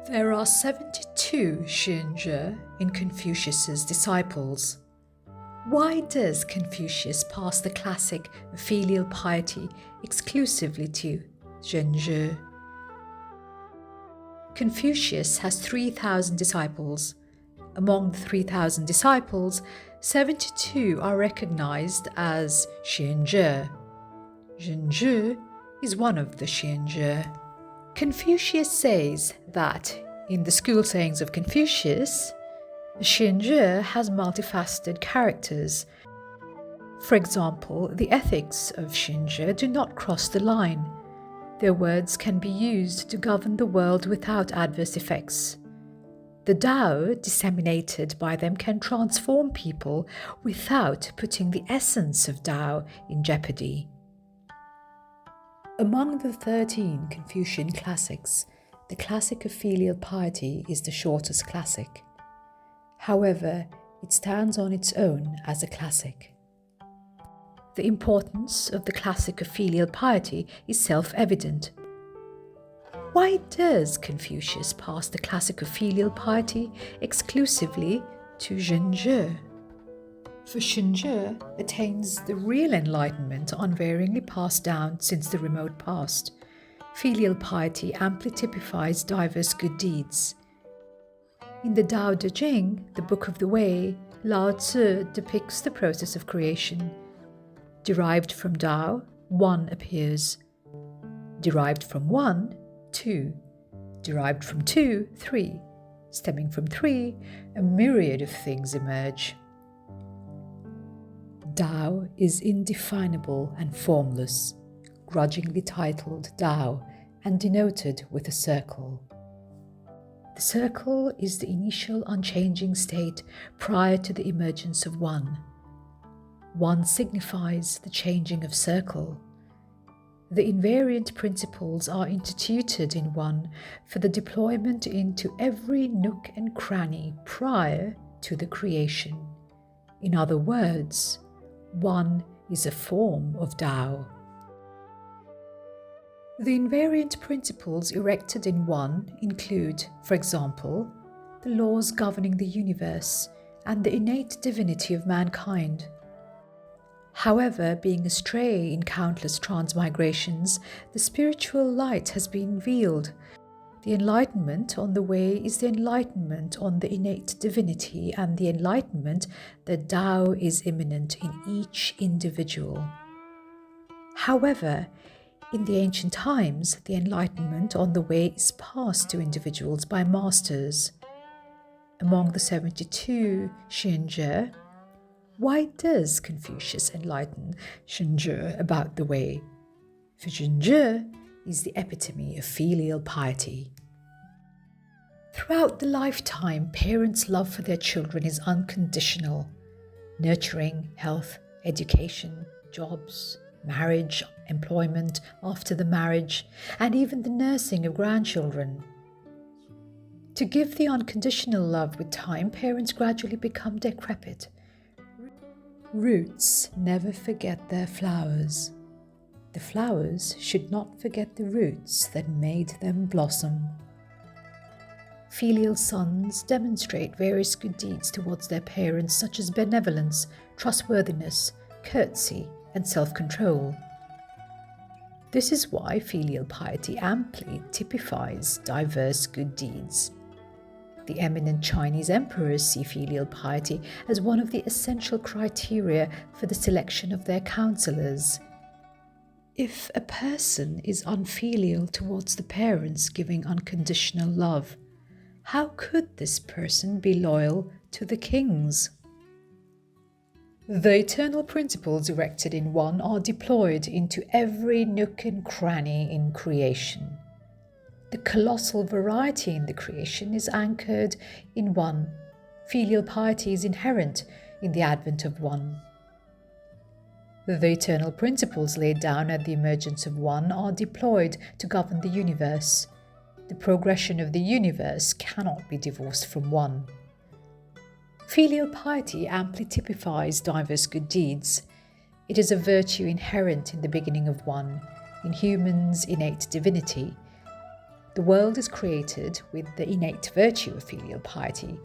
There are 72 xuanzhe in Confucius's disciples. Why does Confucius pass the classic filial piety exclusively to xuanzhe? Confucius has 3,000 disciples. Among the 3,000 disciples, 72 are recognized as xuanzhe. Xuanzhe is one of the xuanzhe. Confucius says that, in the school sayings of Confucius, xuanzhe has multifaceted characters. For example, the ethics of xuanzhe do not cross the line. Their words can be used to govern the world without adverse effects. The Tao disseminated by them can transform people without putting the essence of Tao in jeopardy. Among the 13 Confucian classics, the classic of filial piety is the shortest classic. However, it stands on its own as a classic. The importance of the classic of filial piety is self-evident. Why does Confucius pass the classic of filial piety exclusively to xuanzhe? For xuanzhe attains the real enlightenment unvaryingly passed down since the remote past. Filial piety amply typifies diverse good deeds. In the Tao Te Ching, the Book of the Way, Lao Tzu depicts the process of creation. Derived from Tao, one appears. Derived from one, two. Derived from two, three. Stemming from three, a myriad of things emerge. Tao is indefinable and formless, grudgingly titled Tao and denoted with a circle. The circle is the initial unchanging state prior to the emergence of one. One signifies the changing of circle. The invariant principles are instituted in one for the deployment into every nook and cranny prior to the creation. In other words, one is a form of Tao. The invariant principles erected in one include, for example, the laws governing the universe and the innate divinity of mankind. However, being astray in countless transmigrations, the spiritual light has been revealed. The enlightenment on the way is the enlightenment on the innate divinity and the enlightenment that Tao is immanent in each individual. However, in the ancient times, the enlightenment on the way is passed to individuals by masters. Among the 72 xuanzhe, why does Confucius enlighten xuanzhe about the way? For xuanzhe is the epitome of filial piety. Throughout the lifetime, parents' love for their children is unconditional. Nurturing, health, education, jobs, marriage, employment after the marriage, and even the nursing of grandchildren. To give the unconditional love with time, parents gradually become decrepit. Roots never forget their flowers. The flowers should not forget the roots that made them blossom. Filial sons demonstrate various good deeds towards their parents, such as benevolence, trustworthiness, courtesy, and self-control. This is why filial piety amply typifies diverse good deeds. The eminent Chinese emperors see filial piety as one of the essential criteria for the selection of their counselors. If a person is unfilial towards the parents giving unconditional love, how could this person be loyal to the kings? The eternal principles erected in one are deployed into every nook and cranny in creation. The colossal variety in the creation is anchored in one. Filial piety is inherent in the advent of one. The eternal principles laid down at the emergence of one are deployed to govern the universe. The progression of the universe cannot be divorced from one. Filial piety amply typifies diverse good deeds. It is a virtue inherent in the beginning of one, in humans' innate divinity. The world is created with the innate virtue of filial piety.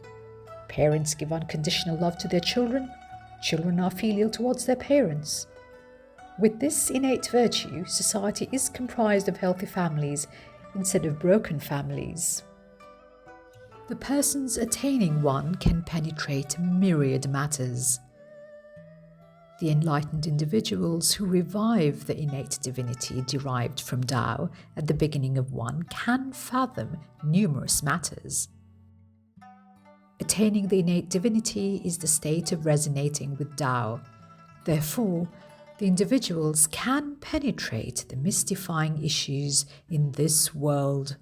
Parents give unconditional love to their children. Children are filial towards their parents. With this innate virtue, society is comprised of healthy families instead of broken families. The persons attaining one can penetrate myriad matters. The enlightened individuals who revive the innate divinity derived from Tao at the beginning of one can fathom numerous matters. Attaining the innate divinity is the state of resonating with Tao. Therefore, the individuals can penetrate the mystifying issues in this world.